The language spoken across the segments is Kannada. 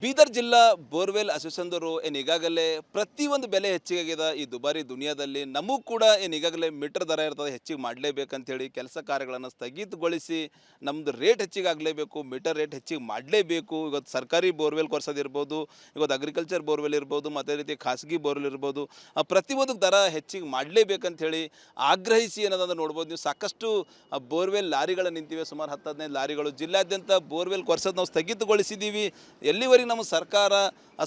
ಬೀದರ್ ಜಿಲ್ಲಾ ಬೋರ್ವೆಲ್ ಅಸೋಸಿಯೇಷನ್ದವರು ಈಗಾಗಲೇ ಪ್ರತಿಯೊಂದು ಬೆಲೆ ಹೆಚ್ಚಿಗಾಗಿದೆ ಈ ದುಬಾರಿ ದುನಿಯಾದಲ್ಲಿ. ನಮಗೂ ಕೂಡ ಈಗಾಗಲೇ ಮೀಟರ್ ದರ ಇರ್ತದೆ, ಹೆಚ್ಚಿಗೆ ಮಾಡಲೇಬೇಕಂತೇಳಿ ಕೆಲಸ ಕಾರ್ಯಗಳನ್ನು ಸ್ಥಗಿತಗೊಳಿಸಿ ನಮ್ಮದು ರೇಟ್ ಹೆಚ್ಚಿಗೆ ಆಗಲೇಬೇಕು, ಮೀಟರ್ ರೇಟ್ ಹೆಚ್ಚಿಗೆ ಮಾಡಲೇಬೇಕು. ಇವತ್ತು ಸರ್ಕಾರಿ ಬೋರ್ವೆಲ್ ಕೊರ್ಸೋದಿರ್ಬೋದು, ಇವತ್ತು ಅಗ್ರಿಕಲ್ಚರ್ ಬೋರ್ವೆಲ್ ಇರ್ಬೋದು, ಮತ್ತು ರೀತಿ ಖಾಸಗಿ ಬೋರ್ವೆಲ್ ಇರ್ಬೋದು, ಪ್ರತಿಯೊಂದು ದರ ಹೆಚ್ಚಿಗೆ ಮಾಡಲೇಬೇಕಂತೇಳಿ ಆಗ್ರಹಿಸಿ ಏನದಂದ್ರೆ ನೋಡ್ಬೋದು ನೀವು. ಸಾಕಷ್ಟು ಬೋರ್ವೆಲ್ ಲಾರಿಗಳು ನಿಂತಿವೆ, ಸುಮಾರು 10-15 ಲಾರಿಗಳು. ಜಿಲ್ಲಾದ್ಯಂತ ಬೋರ್ವೆಲ್ ಕೊರ್ಸೋದು ನಾವು ಸ್ಥಗಿತಗೊಳಿಸಿದ್ದೀವಿ. ಎಲ್ಲಿವರೆಗೆ ನಮ್ಮ ಸರ್ಕಾರ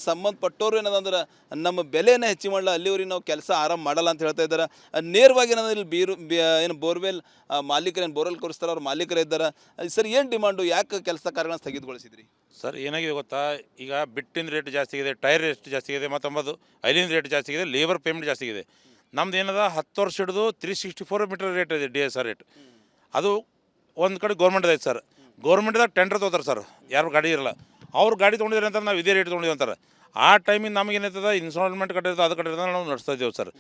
ಸಂಬಂಧಪಟ್ಟವರು ಏನದಂದ್ರೆ ನಮ್ಮ ಬೆಲೆಯನ್ನು ಹೆಚ್ಚು ಮಾಡಲ್ಲ ಅಲ್ಲಿವರೆಗೆ ನಾವು ಕೆಲಸ ಆರಂಭ ಮಾಡಲ್ಲ ಅಂತ ಹೇಳ್ತಾ ಇದ್ದಾರೆ. ನೇರವಾಗಿ ಏನಂದ್ರೆ ಇಲ್ಲಿ ಏನು ಬೋರ್ವೆಲ್ ಮಾಲೀಕರು ಏನು ಬೋರ್ವೆಲ್ ಕೊರಿಸ್ತಾರೆ ಅವ್ರ ಮಾಲೀಕರು ಇದ್ದಾರೆ. ಸರ್ ಏನು ಡಿಮಾಂಡು, ಯಾಕೆ ಕೆಲಸ ಕಾರ್ಯಗಳನ್ನ ಸ್ಥಗಿತಗೊಳಿಸಿದ್ರಿ? ಸರ್ ಏನಾಗಿದೆ ಗೊತ್ತಾ, ಈಗ ಬಿಟ್ಟಿನ ರೇಟ್ ಜಾಸ್ತಿ ಆಗಿದೆ, ಟೈರ್ ರೇಟ್ ಜಾಸ್ತಿ ಆಗಿದೆ, ಮತ್ತು ಐಲಿನ ರೇಟ್ ಜಾಸ್ತಿ ಆಗಿದೆ, ಲೇಬರ್ ಪೇಮೆಂಟ್ ಜಾಸ್ತಿ ಆಗಿದೆ. ನಮ್ದು ಏನದ 10 ವರ್ಷ ಹಿಡಿದು 364 ಮೀಟರ್ ರೇಟ್ ಇದೆ DSR ರೇಟ್. ಅದು ಒಂದು ಕಡೆ ಗೌರ್ಮೆಂಟ್ದು ಐತೆ ಸರ್. ಗೌರ್ಮೆಂಟ್ದಾಗ ಟೆಂಡರ್ ತೊಗೋತಾರೆ ಸರ್, ಯಾರು ಗಾಡಿ ಇರಲ್ಲ. ಅವ್ರು ಗಾಡಿ ತೊಗೊಂಡಿದ್ರೆ ಅಂತ ನಾವು ಇದೇ ರೇಟ್ ತೊಗೊಂಡಿದ್ದೀವಿ ಅಂತಾರೆ. ಆ ಟೈಮಿಗೆ ನಮಗೆ ಏನಾಯ್ತದ, ಇನ್ಸ್ಟಾಲ್ಮೆಂಟ್ ಕಟ್ಟಿರ್ತದೆ, ಅದು ಕಟ್ಟಿರ್ತದೆ, ನಾವು ನಡೆಸ್ತಾ ಇದ್ದೇವೆ ಸರ್.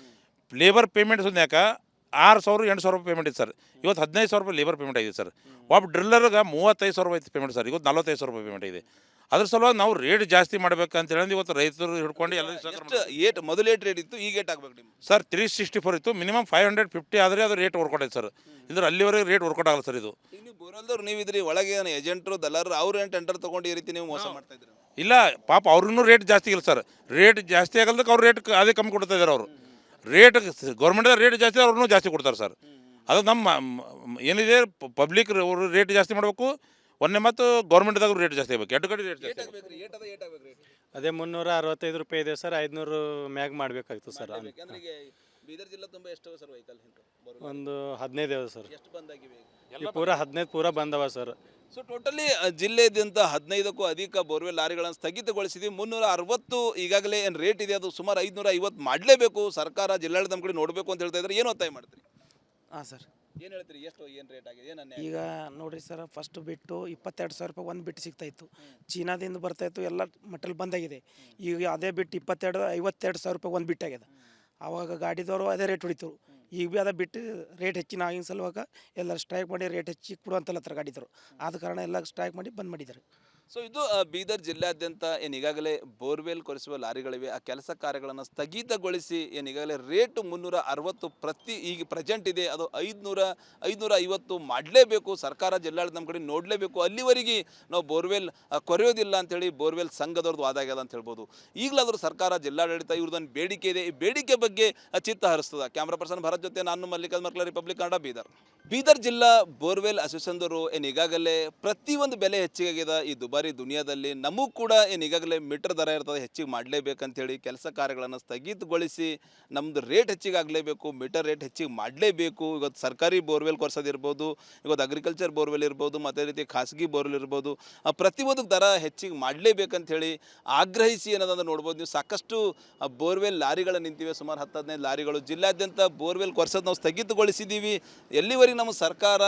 ಲೇಬರ್ ಪೇಮೆಂಟ್ ಸುದ್ನ್ಯಾಕ 6,000-8,000 ರೂಪಾಯಿ ಪೇಮೆಂಟ್ ಇದೆ ಸರ್. ಇವತ್ತು 15,000 ರೂಪಾಯಿ ಲೇಬರ್ ಪೇಮೆಂಟ್ ಆಗಿದೆ ಸರ್. ಒಬ್ಬ ಡ್ರಿಲ್ಲರ್ಗೆ 35,000 ರೂಪಾಯಿ ಪೇಮೆಂಟ್ ಸರ್. ಇವತ್ತು 45,000 ರೂಪಾಯಿ ಪೇಮೆಂಟ್ ಇದೆ. ಅದ್ರ ಸಲುವಾಗಿ ನಾವು ರೇಟ್ ಜಾಸ್ತಿ ಮಾಡ್ಬೇಕಂತ ಹೇಳಿ ಇವತ್ತು ರೈತರು ಹಿಡ್ಕೊಂಡು ಎಲ್ಲ ಮೊದಲು ಏಟ್ ರೇಟ್ ಇತ್ತು, ಈಗ ಏಟ್ ಆಗ್ಬೇಕು ನಿಮ್ಮ? ಸರ್ 364 ಇತ್ತು, ಮಿನಿಮಮ್ 550 ಆದರೆ ಅದು ರೇಟ್ ವರ್ಕೌಟ್ ಆಯ್ತು ಸರ್. ಇದ್ರೆ ಅಲ್ಲಿವರೆಗೆ ರೇಟ್ ವರ್ಕೌಟ್ ಆಗಲ್ಲ ಸರ್. ಇದು ಈಗ ನೀವು ಬೋರ್ವೆಲ್ದವ್ರು ನೀವು ಇದ್ರಿ, ಒಳಗೆ ಏನು ಏಜೆಂಟ್ರು ದಲಾರು ಅವ್ರು ಏನು ಟೆಂಡರ್ ತೊಗೊಂಡು ಈ ರೀತಿ ನೀವು ಮೋಸ ಮಾಡ್ತಾ ಇದ್ರು? ಇಲ್ಲ ಪಾಪ ಅವ್ರಿಗೂ ರೇಟ್ ಜಾಸ್ತಿ ಇಲ್ಲ ಸರ್. ರೇಟ್ ಜಾಸ್ತಿ ಆಗಲ್ದಕ್ಕೆ ಅವ್ರು ರೇಟ್ ಅದೇ ಕಮ್ಮಿ ಕೊಡ್ತಾ ಇದ್ದಾರೆ. ಅವರು ರೇಟ್ ಗೌರ್ಮೆಂಟ್ದಾಗ ರೇಟ್ ಜಾಸ್ತಿ ಅವ್ರನ್ನೂ ಜಾಸ್ತಿ ಕೊಡ್ತಾರೆ ಸರ್. ಅದು ನಮ್ಮ ಏನಿದೆ ಪಬ್ಲಿಕ್ ಅವರು ರೇಟ್ ಜಾಸ್ತಿ ಮಾಡಬೇಕು, ಒಂದೇ ಮತ್ತು ಗೌರ್ಮೆಂಟ್ದಾಗ ರೇಟ್ ಜಾಸ್ತಿ ಆಗಬೇಕು, ಎರಡು ಕಡೆ ರೇಟ್ ಜಾಸ್ತಿ ಆಗಬೇಕು. ಅದೇ 365 ರೂಪಾಯಿ ಇದೆ ಸರ್. 500 ಮ್ಯಾಗ್ ಮಾಡಬೇಕಾಗಿತ್ತು ಸರ್. ಅಂದ್ರೆ ಈಗ ಬೀದರ್ ಜಿಲ್ಲಾ ತುಂಬ ಎಷ್ಟು ಸರ್ ವೆಹಿಕಲ್? ಒಂದು 15 ಇದೆ ಸರ್. ಎಷ್ಟು ಬಂದಾಗಿವೆ ಈ ಪೂರಾ 15 ಪೂರಾ ಬಂದವ ಸರ್. ಸೊ ಟೋಟಲಿ ಜಿಲ್ಲೆಯಾದ್ಯಂತ 15ಕ್ಕೂ ಅಧಿಕ ಬೋರ್ವೆಲ್ ಲಾರಿಗಳನ್ನು ಸ್ಥಗಿತಗೊಳಿಸಿದ್ವಿ. 360 ಈಗಾಗಲೇ ಏನು ರೇಟ್ ಇದೆ ಅದು ಸುಮಾರು 550 ಮಾಡಲೇಬೇಕು ಸರ್ಕಾರ, ಜಿಲ್ಲಾಡಳಿತ ನಮ್ಮ ಕಡೆ ನೋಡಬೇಕು ಅಂತ ಹೇಳ್ತಾ ಇದ್ದಾರೆ. ಏನು ಒತ್ತಾಯ ಮಾಡ್ತೀರಿ? ಹಾಂ ಸರ್. ಏನು ಹೇಳ್ತೀರಿ, ಎಷ್ಟು ಏನು ರೇಟ್ ಆಗಿದೆ, ಏನು ಅನ್ಯಾಯ? ಈಗ ನೋಡಿರಿ ಸರ್, ಫಸ್ಟ್ ಬಿಟ್ಟು 22,000 ರೂಪಾಯಿ ಒಂದು ಬಿಟ್ಟು ಸಿಗ್ತಾಯಿತ್ತು. ಚೀನಾದಿಂದ ಬರ್ತಾಯಿತ್ತು, ಎಲ್ಲ ಮಟಲ್ ಬಂದಾಗಿದೆ. ಈಗ ಅದೇ ಬಿಟ್ಟು 52,000 ರೂಪಾಯಿ ಒಂದು ಬಿಟ್ಟಾಗಿದೆ. ಆವಾಗ ಗಾಡಿದವರು ಅದೇ ರೇಟ್ ಹೊಡಿತರು. ಈಗ ಭೀ ಅದೇ ಬಿಟ್ಟು ರೇಟ್ ಹೆಚ್ಚಿನ ಆಗಿನ ಸಲುವಾಗ ಎಲ್ಲ ಸ್ಟ್ರೈಕ್ ಮಾಡಿ ರೇಟ್ ಹೆಚ್ಚಿಗೆ ಕೊಡು ಅಂತಲತ್ತರ ಗಾಡಿದವರು. ಆದ ಕಾರಣ ಎಲ್ಲ ಸ್ಟ್ರೈಕ್ ಮಾಡಿ ಬಂದ್ ಮಾಡಿದ್ದಾರೆ. ಸೊ ಇದು ಬೀದರ್ ಜಿಲ್ಲಾದ್ಯಂತ ಏನು ಈಗಾಗಲೇ ಬೋರ್ವೆಲ್ ಕೊರೆಸುವ ಲಾರಿಗಳಿವೆ, ಆ ಕೆಲಸ ಕಾರ್ಯಗಳನ್ನು ಸ್ಥಗಿತಗೊಳಿಸಿ ಏನು ಈಗಾಗಲೇ ರೇಟು 360 ಈಗ ಪ್ರೆಸೆಂಟ್ ಇದೆ, ಅದು 550 ಮಾಡಲೇಬೇಕು ಸರ್ಕಾರ, ಜಿಲ್ಲಾಡಳಿತ ನಮ್ಮ ಕಡೆ ನೋಡಲೇಬೇಕು. ಅಲ್ಲಿವರೆಗೆ ನಾವು ಬೋರ್ವೆಲ್ ಕೊರೆಯೋದಿಲ್ಲ ಅಂಥೇಳಿ ಬೋರ್ವೆಲ್ ಸಂಘದವ್ರದ್ದು ವಾದ ಆಗ್ಯದ ಅಂತ ಹೇಳ್ಬೋದು. ಈಗಲಾದರೂ ಸರ್ಕಾರ, ಜಿಲ್ಲಾಡಳಿತ ಇವ್ರದ್ದೊಂದು ಬೇಡಿಕೆ ಇದೆ, ಈ ಬೇಡಿಕೆ ಬಗ್ಗೆ ಚಿತ್ತ ಹರಿಸ್ತದ. ಕ್ಯಾಮ್ರಾ ಪರ್ಸನ್ ಭರತ್ ಜೊತೆ ನಾನು ಮಲ್ಲಿಕಾರ್ಜುನ ಮರ್ಕಲ, ರಿಪಬ್ಲಿಕ್ ಕನ್ನಡ, ಬೀದರ್. ಬೀದರ್ ಜಿಲ್ಲಾ ಬೋರ್ವೆಲ್ ಅಸೋಸಿಯೇಷನ್ದವರು ಈಗಾಗಲೇ ಪ್ರತಿಯೊಂದು ಬೆಲೆ ಹೆಚ್ಚಿಗಾಗಿದೆ ಈ ದುಬಾರಿ ದುನಿಯಾದಲ್ಲಿ. ನಮಗೂ ಕೂಡ ಈಗಾಗಲೇ ಮೀಟರ್ ದರ ಇರ್ತದೆ, ಹೆಚ್ಚಿಗೆ ಮಾಡಲೇಬೇಕಂತೇಳಿ ಕೆಲಸ ಕಾರ್ಯಗಳನ್ನು ಸ್ಥಗಿತಗೊಳಿಸಿ ನಮ್ಮದು ರೇಟ್ ಹೆಚ್ಚಿಗೆ ಆಗಲೇಬೇಕು, ಮೀಟರ್ ರೇಟ್ ಹೆಚ್ಚಿಗೆ ಮಾಡಲೇಬೇಕು. ಇವತ್ತು ಸರ್ಕಾರಿ ಬೋರ್ವೆಲ್ ಕೊರ್ಸೋದಿರ್ಬೋದು, ಇವತ್ತು ಅಗ್ರಿಕಲ್ಚರ್ ಬೋರ್ವೆಲ್ ಇರ್ಬೋದು, ಮತ್ತು ರೀತಿ ಖಾಸಗಿ ಬೋರ್ವೆಲ್ ಇರ್ಬೋದು, ಪ್ರತಿಯೊಂದು ದರ ಹೆಚ್ಚಿಗೆ ಮಾಡಲೇಬೇಕಂತೇಳಿ ಆಗ್ರಹಿಸಿ ಏನದಂದ್ರೆ ನೋಡ್ಬೋದು ನೀವು. ಸಾಕಷ್ಟು ಬೋರ್ವೆಲ್ ಲಾರಿಗಳು ನಿಂತಿವೆ, ಸುಮಾರು 10-15 ಲಾರಿಗಳು. ಜಿಲ್ಲಾದ್ಯಂತ ಬೋರ್ವೆಲ್ ಕೊರ್ಸೋದು ನಾವು ಸ್ಥಗಿತಗೊಳಿಸಿದ್ದೀವಿ. ಎಲ್ಲಿವರೆಗೆ ನಮ್ಮ ಸರ್ಕಾರ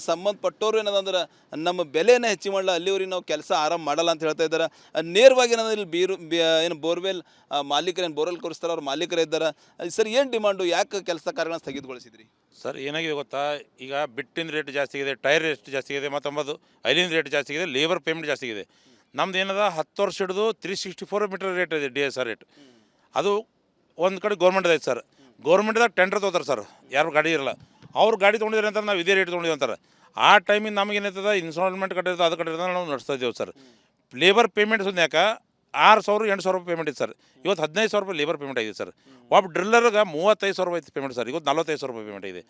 ಸಂಬಂಧಪಟ್ಟವರು ಏನದಂದ್ರೆ ನಮ್ಮ ಬೆಲೆಯನ್ನು ಹೆಚ್ಚು ಮಾಡಲ್ಲ ಅಲ್ಲಿವರೆಗೆ ನಾವು ಕೆಲಸ ಆರಂಭ ಮಾಡಲ್ಲ ಅಂತ ಹೇಳ್ತಾ ಇದ್ದಾರೆ. ನೇರವಾಗಿ ಏನಂದ್ರೆ ಇಲ್ಲಿ ಏನು ಬೋರ್ವೆಲ್ ಮಾಲೀಕರು ಏನು ಬೋರ್ವೆಲ್ ಕೊರಿಸ್ತಾರೆ ಅವ್ರ ಮಾಲೀಕರು ಇದ್ದಾರೆ. ಸರ್ ಏನು ಡಿಮಾಂಡು, ಯಾಕೆ ಕೆಲಸ ಕಾರ್ಯಗಳನ್ನ ಸ್ಥಗಿತಗೊಳಿಸಿದ್ರಿ? ಸರ್ ಏನಾಗಿದೆ ಗೊತ್ತಾ, ಈಗ ಬಿಟ್ಟಿನ ರೇಟ್ ಜಾಸ್ತಿ ಆಗಿದೆ, ಟೈರ್ ರೇಟ್ ಜಾಸ್ತಿ ಆಗಿದೆ, ಮತ್ತು ಐಲಿನ ರೇಟ್ ಜಾಸ್ತಿ ಆಗಿದೆ, ಲೇಬರ್ ಪೇಮೆಂಟ್ ಜಾಸ್ತಿ ಆಗಿದೆ. ನಮ್ದು ಏನದ 10 ವರ್ಷ ಹಿಡಿದು 364 ಮೀಟರ್ ರೇಟ್ ಇದೆ DSR ರೇಟ್. ಅದು ಒಂದು ಕಡೆ ಗೌರ್ಮೆಂಟ್ದು ಐತೆ ಸರ್. ಗೌರ್ಮೆಂಟ್ದಾಗ ಟೆಂಡರ್ ತೊಗೋತಾರೆ ಸರ್, ಯಾರು ಗಾಡಿ ಇರಲ್ಲ. ಅವ್ರು ಗಾಡಿ ತೊಗೊಂಡಿದ್ರೆ ಅಂತ ನಾವು ಇದೇ ರೇಟ್ ತೊಗೊಂಡಿದ್ದೀವಿ ಅಂತಾರೆ. ಆ ಟೈಮಿಗೆ ನಮಗೆ ಏನಾಯ್ತದ, ಇನ್ಸ್ಟಾಲ್ಮೆಂಟ್ ಕಟ್ಟಿರ್ತದೆ, ಅದು ಕಟ್ಟಿರ್ತದೆ, ನಾವು ನಡೆಸ್ತಾ ಇದ್ದೇವೆ ಸರ್. ಲೇಬರ್ ಪೇಮೆಂಟ್ ಸುದ್ನ್ಯಾಕ 6,000-8,000 ರೂಪಾಯಿ ಪೇಮೆಂಟ್ ಇದೆ ಸರ್. ಇವತ್ತು 15,000 ರೂಪಾಯಿ ಲೇಬರ್ ಪೇಮೆಂಟ್ ಆಗಿದೆ ಸರ್. ಒಬ್ಬ ಡ್ರಿಲ್ಲರ್ಗೆ 35,000 ರೂಪಾಯಿ ಪೇಮೆಂಟ್ ಸರ್. ಇವತ್ತು 45,000 ರೂಪಾಯಿ ಪೇಮೆಂಟ್ ಇದೆ.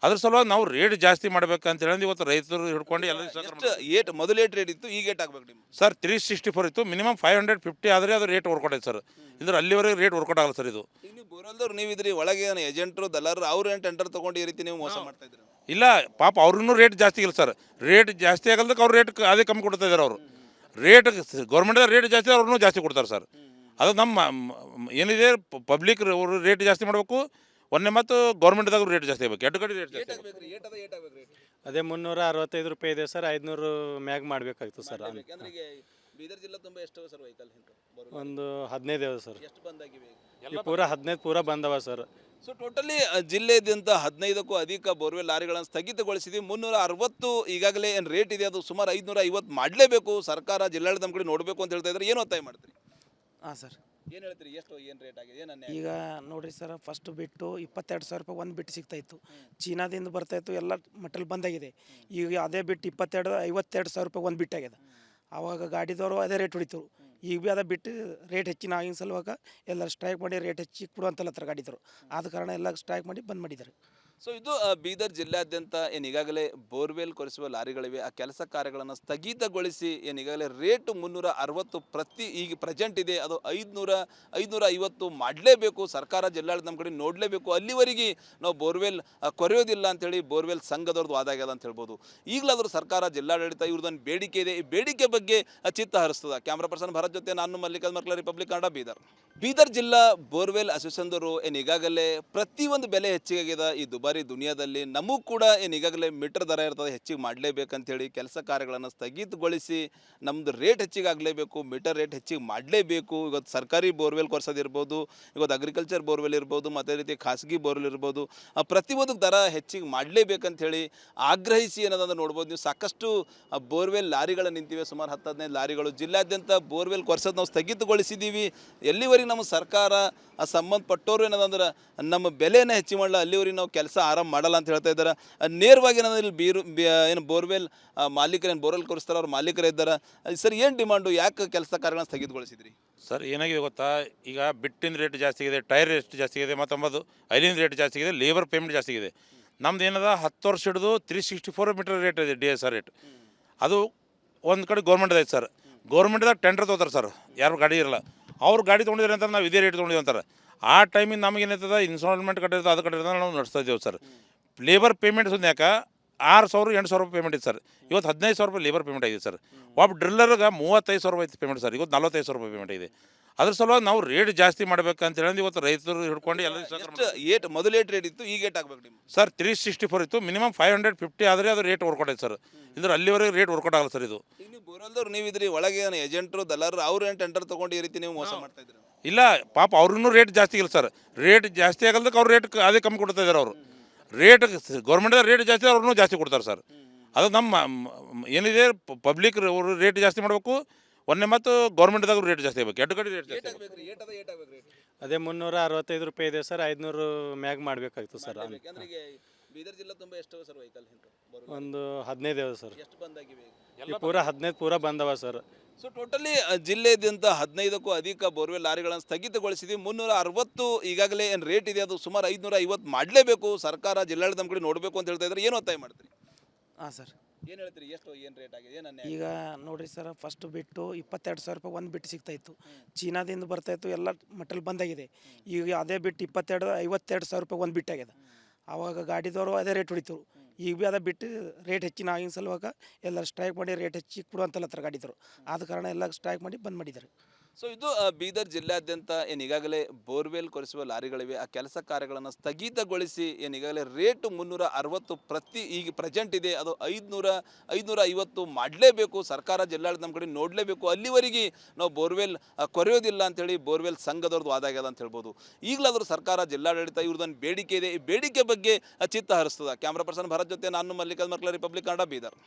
ಅದ್ರ ಸಲುವಾಗಿ ನಾವು ರೇಟ್ ಜಾಸ್ತಿ ಮಾಡ್ಬೇಕಂತ ಹೇಳಿ ಇವತ್ತು ರೈತರು ಹಿಡ್ಕೊಂಡು ಎಲ್ಲ ಮೊದಲು ಏಟ್ ರೇಟ್ ಇತ್ತು, ಈಗ ಏಟ್ ಆಗ್ಬೇಕು ನಿಮ್ಮ? ಸರ್ 364 ಇತ್ತು, ಮಿನಿಮಮ್ 550 ಆದರೆ ಅದು ರೇಟ್ ವರ್ಕೌಟ್ ಆಯ್ತು ಸರ್. ಇದ್ರೆ ಅಲ್ಲಿವರೆಗೆ ರೇಟ್ ವರ್ಕೌಟ್ ಆಗಲ್ಲ ಸರ್. ಇದು ಈಗ ನೀವು ಬೋರ್ವೆಲ್ದವ್ರು ನೀವು ಇದ್ರಿ, ಒಳಗೆ ಏನು ಏಜೆಂಟ್ರು ದಲಾರು ಅವ್ರು ಏನು ಟೆಂಡರ್ ತೊಗೊಂಡು ಈ ರೀತಿ ನೀವು ಮೋಸ ಮಾಡ್ತಾ ಇದ್ರು? ಇಲ್ಲ ಪಾಪ ಅವ್ರಿಗೂ ರೇಟ್ ಜಾಸ್ತಿ ಇಲ್ಲ ಸರ್. ರೇಟ್ ಜಾಸ್ತಿ ಆಗಲ್ದಕ್ಕೆ ಅವ್ರು ರೇಟ್ ಅದೇ ಕಮ್ಮಿ ಕೊಡ್ತಾ ಇದ್ದಾರೆ. ಅವರು ರೇಟ್ ಗೌರ್ಮೆಂಟ್ದಾಗ ರೇಟ್ ಜಾಸ್ತಿ ಅವ್ರನ್ನೂ ಜಾಸ್ತಿ ಕೊಡ್ತಾರೆ ಸರ್. ಅದು ನಮ್ಮ ಏನಿದೆ ಪಬ್ಲಿಕ್ ಅವರು ರೇಟ್ ಜಾಸ್ತಿ ಮಾಡಬೇಕು, ಒಂದೇ ಮತ್ತು ಗೌರ್ಮೆಂಟ್ದಾಗ ರೇಟ್ ಜಾಸ್ತಿ ಆಗಬೇಕು, ಎರಡು ಕಡೆ ರೇಟ್ ಜಾಸ್ತಿ ಆಗಬೇಕು. ಅದೇ 365 ರೂಪಾಯಿ ಇದೆ ಸರ್. 500 ಮ್ಯಾಗ್ ಮಾಡಬೇಕಾಗಿತ್ತು ಸರ್. ಅಂದ್ರೆ ಈಗ ಬೀದರ್ ಜಿಲ್ಲಾ ತುಂಬ ಎಷ್ಟು ಸರ್ ವೆಹಿಕಲ್ ಒಂದು 15 ಅದ ಸರ್. ಎಷ್ಟು ಬಂದಾಗಿವೆ ಈ ಪೂರ 15 ಪೂರ ಬಂದವ ಸರ್. ಸೊ ಟೋಟಲಿ ಜಿಲ್ಲೆಯಾದ್ಯಂತ 15ಕ್ಕೂ ಅಧಿಕ ಬೋರ್ವೆಲ್ ಲಾರಿಗಳನ್ನು ಸ್ಥಗಿತಗೊಳಿಸಿದ್ವಿ. 360 ಈಗಾಗಲೇ ಏನು ರೇಟ್ ಇದೆ ಅದು ಸುಮಾರು 550 ಮಾಡಲೇಬೇಕು ಸರ್ಕಾರ, ಜಿಲ್ಲಾಡಳಿತ ನಮ್ಮ ಕಡೆ ನೋಡಬೇಕು ಅಂತ ಹೇಳ್ತಾ ಇದ್ದಾರೆ. ಏನು ಒತ್ತಾಯ ಮಾಡ್ತೀರಿ? ಹಾಂ ಸರ್. ಏನು ಹೇಳ್ತೀರಿ, ಏನು ರೇಟ್ ಆಗಿದೆ, ಏನು ಅನ್ಯಾಯ? ಈಗ ನೋಡಿರಿ ಸರ್, ಫಸ್ಟ್ ಬಿಟ್ಟು 22,000 ರೂಪಾಯಿ ಒಂದು ಬಿಟ್ಟು ಸಿಗ್ತಾಯಿತ್ತು. ಚೀನಾದಿಂದ ಬರ್ತಾಯಿತ್ತು, ಎಲ್ಲ ಮಟಲ್ ಬಂದಾಗಿದೆ. ಈಗ ಅದೇ ಬಿಟ್ಟು 52,000 ರೂಪಾಯಿ ಒಂದು ಬಿಟ್ಟಾಗ್ಯದ. ಆವಾಗ ಗಾಡಿದವರು ಅದೇ ರೇಟ್ ಹೊಡಿತರು. ಈಗ ಭೀ ಅದ ಬಿಟ್ಟು ರೇಟ್ ಹೆಚ್ಚಿನ ಆಗಿನ ಸಲುವಾಗ ಎಲ್ಲ ಸ್ಟ್ರೈಕ್ ಮಾಡಿ ರೇಟ್ ಹೆಚ್ಚಿ ಕೊಡುವಂತಲ್ಲತ್ರ ಗಾಡಿದವರು. ಆದ ಕಾರಣ ಎಲ್ಲ ಸ್ಟ್ರೈಕ್ ಮಾಡಿ ಬಂದ್ ಮಾಡಿದ್ದಾರೆ. ಸೊ ಇದು ಬೀದರ್ ಜಿಲ್ಲಾದ್ಯಂತ ಏನು ಈಗಾಗಲೇ ಬೋರ್ವೆಲ್ ಕೊರೆಸುವ ಲಾರಿಗಳಿವೆ, ಆ ಕೆಲಸ ಕಾರ್ಯಗಳನ್ನು ಸ್ಥಗಿತಗೊಳಿಸಿ ಏನು ಈಗಾಗಲೇ ರೇಟು 360 ಪ್ರತಿ ಈಗ ಪ್ರೆಸೆಂಟ್ ಇದೆ, ಅದು 550 ಮಾಡಲೇಬೇಕು ಸರ್ಕಾರ, ಜಿಲ್ಲಾಡಳಿತ ನಮ್ಮ ಕಡೆ ನೋಡಲೇಬೇಕು, ಅಲ್ಲಿವರೆಗೆ ನಾವು ಬೋರ್ವೆಲ್ ಕೊರೆಯೋದಿಲ್ಲ ಅಂಥೇಳಿ ಬೋರ್ವೆಲ್ ಸಂಘದವ್ರದ್ದು ವಾದ ಆಗ್ಯದ ಅಂತ ಹೇಳ್ಬೋದು. ಈಗಲಾದರೂ ಸರ್ಕಾರ, ಜಿಲ್ಲಾಡಳಿತ ಇವ್ರದ್ದೊಂದು ಬೇಡಿಕೆ ಇದೆ, ಈ ಬೇಡಿಕೆ ಬಗ್ಗೆ ಚಿತ್ತ ಹರಿಸ್ತದ. ಕ್ಯಾಮ್ರಾ ಪರ್ಸನ್ ಭರತ್ ಜೊತೆ ನಾನು ಮಲ್ಲಿಕಾರ್ಜುನ ಮರ್ಕಲ, ರಿಪಬ್ಲಿಕ್ ಕನ್ನಡ, ಬೀದರ್. ಬೀದರ್ ಜಿಲ್ಲಾ ಬೋರ್ವೆಲ್ ಅಸೋಸಿಯೇಷನ್ದವರು ಏನು ಈಗಾಗಲೇ ಪ್ರತಿಯೊಂದು ಬೆಲೆ ಹೆಚ್ಚಿಗಾಗ್ಯದ ಈ ದುಬಾರಿ ದುನಿಯಾದಲ್ಲಿ. ನಮಗೂ ಕೂಡ ಏನು ಈಗಾಗಲೇ ಮೀಟರ್ ದರ ಇರ್ತದೆ, ಹೆಚ್ಚಿಗೆ ಮಾಡಲೇಬೇಕಂತೇಳಿ ಕೆಲಸ ಕಾರ್ಯಗಳನ್ನು ಸ್ಥಗಿತಗೊಳಿಸಿ ನಮ್ಮದು ರೇಟ್ ಹೆಚ್ಚಿಗೆ ಆಗಲೇಬೇಕು, ಮೀಟರ್ ರೇಟ್ ಹೆಚ್ಚಿಗೆ ಮಾಡಲೇಬೇಕು. ಇವತ್ತು ಸರ್ಕಾರಿ ಬೋರ್ವೆಲ್ ಕೊರ್ಸೋದಿರ್ಬೋದು, ಇವತ್ತು ಅಗ್ರಿಕಲ್ಚರ್ ಬೋರ್ವೆಲ್ ಇರ್ಬೋದು, ಮತ್ತು ಅದೇ ರೀತಿ ಖಾಸಗಿ ಬೋರ್ವೆಲ್ ಇರ್ಬೋದು, ಪ್ರತಿಯೊಂದು ದರ ಹೆಚ್ಚಿಗೆ ಮಾಡಲೇಬೇಕಂತೇಳಿ ಆಗ್ರಹಿಸಿ ಏನದಂದ್ರೆ ನೋಡ್ಬೋದು ನೀವು, ಸಾಕಷ್ಟು ಬೋರ್ವೆಲ್ ಲಾರಿಗಳು ನಿಂತಿವೆ, ಸುಮಾರು 10-15 ಲಾರಿಗಳು. ಜಿಲ್ಲಾದ್ಯಂತ ಬೋರ್ವೆಲ್ ಕೊರ್ಸೋದು ನಾವು ಸ್ಥಗಿತಗೊಳಿಸಿದ್ದೀವಿ. ಎಲ್ಲಿವರೆಗೆ ನಮ್ಮ ಸರ್ಕಾರ ಸಂಬಂಧಪಟ್ಟವರು ಏನದಂದ್ರೆ ನಮ್ಮ ಬೆಲೆನ ಹೆಚ್ಚು ಮಾಡಲ್ಲ, ಅಲ್ಲಿವರೆಗೆ ನಾವು ಕೆಲಸ ಆರಾಮ ಮಾಡಲ್ಲ ಅಂತ ಹೇಳ್ತಾ ಇದ್ದಾರೆ. ನೇರವಾಗಿ ಏನಂದ್ರೆ ಇಲ್ಲಿ ಏನು ಬೋರ್ವೆಲ್ ಮಾಲೀಕರು, ಏನು ಬೋರ್ವೆಲ್ ಕೊರಿಸ್ತಾರೆ ಅವ್ರ ಮಾಲೀಕರು ಇದ್ದಾರೆ. ಸರ್ ಏನು ಡಿಮಾಂಡು, ಯಾಕೆ ಕೆಲಸ ಕಾರ್ಯಗಳನ್ನ ಸ್ಥಗಿತಗೊಳಿಸಿದ್ರಿ? ಸರ್ ಏನಾಗಿದೆ ಗೊತ್ತಾ, ಈಗ ಬಿಟ್ಟಿನ ರೇಟ್ ಜಾಸ್ತಿ ಆಗಿದೆ, ಟೈರ್ ರೇಟ್ ಜಾಸ್ತಿ ಆಗಿದೆ, ಮತ್ತು ಐಲಿನ ರೇಟ್ ಜಾಸ್ತಿ ಆಗಿದೆ, ಲೇಬರ್ ಪೇಮೆಂಟ್ ಜಾಸ್ತಿ ಆಗಿದೆ. ನಮ್ದು ಏನದ 10 ವರ್ಷ ಹಿಡಿದು 364 ಮೀಟರ್ ರೇಟ್ ಇದೆ DSR ರೇಟ್. ಅದು ಒಂದು ಕಡೆ ಗೌರ್ಮೆಂಟ್ ಐತೆ ಸರ್. ಗೌರ್ಮೆಂಟ್ದಾಗ ಟೆಂಡರ್ ತೊಗೋತಾರೆ ಸರ್, ಯಾರು ಗಾಡಿ ಇರಲ್ಲ, ಅವ್ರು ಗಾಡಿ ತೊಗೊಂಡಿದ್ರೆ ಅಂತಾರೆ ನಾವು ಇದೇ ರೇಟ್ ತೊಗೊಂಡಿದ್ದೀವಿ ಅಂತಾರೆ. ಆ ಟೈಮಿಗೆ ನಮಗೆ ಏನಾಯ್ತದ, ಇನ್ಸ್ಟಾಲ್ಮೆಂಟ್ ಕಟ್ಟಿರ್ತದೆ, ಅದು ಕಟ್ಟಿರ್ತದೆ, ನಾವು ನಡೆಸ್ತಾ ಇದ್ದೇವೆ ಸರ್. ಲೇಬರ್ ಪೇಮೆಂಟ್ ಯಾಕೆ 6,000-8,000 ರೂಪಾಯಿ ಪೇಮೆಂಟ್ ಇದೆ ಸರ್. ಇವತ್ತು 15,000 ರೂಪಾಯಿ ಲೇಬರ್ ಪೇಮೆಂಟ್ ಆಗಿದೆ ಸರ್. ಒಬ್ಬ ಡ್ರಿಲ್ಲರ್ಗೆ 35,000 ರೂಪಾಯಿ ಪೇಮೆಂಟ್ ಸರ್, ಇವತ್ತು 45,000 ರೂಪಾಯಿ ಪೇಮೆಂಟ್ ಇದೆ. ಅದ್ರ ಸಲುವಾಗಿ ನಾವು ರೇಟ್ ಜಾಸ್ತಿ ಮಾಡ್ಬೇಕಂತ ಹೇಳಿ ಇವತ್ತು ರೈತರು ಹಿಡ್ಕೊಂಡು ಎಲ್ಲ ಮೊದಲು ರೇಟ್ ಇತ್ತು, ಈಗ ರೇಟ್ ಆಗಬೇಕು ನಿಮ್ಮ ಸರ್. 364 ಇತ್ತು, ಮಿನಿಮಮ್ 550 ಆದರೆ ಅದು ರೇಟ್ ವರ್ಕೌಟ್ ಆಯ್ತು ಸರ್. ಇದ್ರ ಅಲ್ಲಿವರೆಗೆ ರೇಟ್ ವರ್ಕೌಟ್ ಆಗಲ್ಲ ಸರ್. ಇದು ಈಗ ನೀವು ಬೋರ್ವೆಲ್ದವ್ರು ನೀವು ಇದ್ರಿ, ಒಳಗೆ ಏಜೆಂಟ್ರು, ದಲ್ಲಾರರು, ಅವ್ರು ಏನು ಟೆಂಡರ್ ತೊಗೊಂಡು ಈ ರೀತಿ ನೀವು ಮೋಸ ಮಾಡ್ತಾ ಇದ್ರು? ಇಲ್ಲ ಪಾಪ ಅವ್ರೂ ರೇಟ್ ಜಾಸ್ತಿ ಇಲ್ಲ ಸರ್. ರೇಟ್ ಜಾಸ್ತಿ ಆಗಲ್ದಕ್ಕೆ ಅವ್ರು ರೇಟ್ ಅದೇ ಕಮ್ಮಿ ಕೊಡ್ತಾ ಇದ್ದಾರೆ. ಅವರು ರೇಟ್ ಗೌರ್ಮೆಂಟ್ ರೇಟ್ ಜಾಸ್ತಿ ಅವ್ರೂ ಜಾಸ್ತಿ ಕೊಡ್ತಾರೆ ಸರ್. ಅದು ನಮ್ಮ ಏನಿದೆ ಪಬ್ಲಿಕ್ ಅವರು ರೇಟ್ ಜಾಸ್ತಿ ಮಾಡಬೇಕು, ಒಂದೇ ಮತ್ತು ಗೌರ್ಮೆಂಟ್ದಾಗ ರೇಟ್ ಜಾಸ್ತಿ ಆಗಬೇಕು, ಎರಡು ಕಡೆ ರೇಟ್ ಜಾಸ್ತಿ ಆಗಬೇಕು. ಅದೇ 365 ರೂಪಾಯಿ ಇದೆ ಸರ್, 500 ಮ್ಯಾಗ್ ಮಾಡಬೇಕಾಗ್ತದೆ ಸರ್. ಬೀದರ್ ಜಿಲ್ಲಾ ತುಂಬ ಎಷ್ಟು ಸರ್ ವೆಹಿಕಲ್? ಒಂದು 15 ಅದ ಸರ್. ಎಷ್ಟು ಬಂದಾಗಿವೆ? ಈ ಪೂರ 15 ಪೂರ ಬಂದವ ಸರ್. ಸೊ ಟೋಟಲಿ ಜಿಲ್ಲೆಯಾದ್ಯಂತ 15ಕ್ಕೂ ಅಧಿಕ ಬೋರ್ವೆಲ್ ಲಾರಿಗಳನ್ನು ಸ್ಥಗಿತಗೊಳಿಸಿದ್ವಿ. 360 ಈಗಾಗಲೇ ಏನು ರೇಟ್ ಇದೆ ಅದು ಸುಮಾರು 550 ಮಾಡಲೇಬೇಕು ಸರ್ಕಾರ, ಜಿಲ್ಲಾಡಳಿತ ನಮ್ಮ ಕಡೆ ನೋಡಬೇಕು ಅಂತ ಹೇಳ್ತಾ ಇದ್ದಾರೆ. ಏನು ಒತ್ತಾಯ ಮಾಡ್ತೀರಿ? ಹಾಂ ಸರ್. ಏನು ಹೇಳ್ತೀರಿ, ಏನು ರೇಟ್ ಆಗಿದೆ, ಏನು ಅನ್ಯಾಯ? ಈಗ ನೋಡಿರಿ ಸರ್, ಫಸ್ಟ್ ಬಿಟ್ಟು 22,000 ರೂಪಾಯಿ ಒಂದು ಬಿಟ್ಟು ಸಿಗ್ತಾಯಿತ್ತು. ಚೀನಾದಿಂದ ಬರ್ತಾಯಿತ್ತು, ಎಲ್ಲ ಮಟಲ್ ಬಂದಾಗಿದೆ. ಈಗ ಅದೇ ಬಿಟ್ಟು 52,000 ರೂಪಾಯಿ ಒಂದು ಬಿಟ್ಟಾಗ್ಯದ. ಆವಾಗ ಗಾಡಿದವರು ಅದೇ ರೇಟ್ ಹೊಡಿತರು. ಈಗ ಭೀ ಅದ ಬಿಟ್ಟು ರೇಟ್ ಹೆಚ್ಚಿನ ಆಗಿನ ಸಲುವಾಗ ಎಲ್ಲ ಸ್ಟ್ರೈಕ್ ಮಾಡಿ ರೇಟ್ ಹೆಚ್ಚಿ ಕೊಡುವಂತಲ್ಲತ್ರ ಗಾಡಿದವರು. ಆದ ಕಾರಣ ಎಲ್ಲ ಸ್ಟ್ರೈಕ್ ಮಾಡಿ ಬಂದ್ ಮಾಡಿದ್ದಾರೆ. ಸೊ ಇದು ಬೀದರ್ ಜಿಲ್ಲಾದ್ಯಂತ ಏನು ಈಗಾಗಲೇ ಬೋರ್ವೆಲ್ ಕೊರೆಸುವ ಲಾರಿಗಳಿವೆ, ಆ ಕೆಲಸ ಕಾರ್ಯಗಳನ್ನು ಸ್ಥಗಿತಗೊಳಿಸಿ ಏನು ಈಗಾಗಲೇ ರೇಟು 360 ಪ್ರತಿ ಈಗ ಪ್ರೆಸೆಂಟ್ ಇದೆ, ಅದು 550 ಮಾಡಲೇಬೇಕು ಸರ್ಕಾರ, ಜಿಲ್ಲಾಡಳಿತ ನಮ್ಮ ಕಡೆ ನೋಡಲೇಬೇಕು, ಅಲ್ಲಿವರೆಗೆ ನಾವು ಬೋರ್ವೆಲ್ ಕೊರೆಯೋದಿಲ್ಲ ಅಂಥೇಳಿ ಬೋರ್ವೆಲ್ ಸಂಘದವ್ರದ್ದು ವಾದ ಆಗ್ಯದ ಅಂತ ಹೇಳ್ಬೋದು. ಈಗಲಾದರೂ ಸರ್ಕಾರ, ಜಿಲ್ಲಾಡಳಿತ ಇವ್ರದ್ದೊಂದು ಬೇಡಿಕೆ ಇದೆ, ಈ ಬೇಡಿಕೆ ಬಗ್ಗೆ ಚಿತ್ತ ಹರಿಸ್ತದ. ಕ್ಯಾಮ್ರಾ ಪರ್ಸನ್ ಭರತ್ ಜೊತೆ ನಾನು ಮಲ್ಲಿಕಾರ್ಜುನ ಮರ್ಕಲ, ರಿಪಬ್ಲಿಕ್ ಕನ್ನಡ, ಬೀದರ್.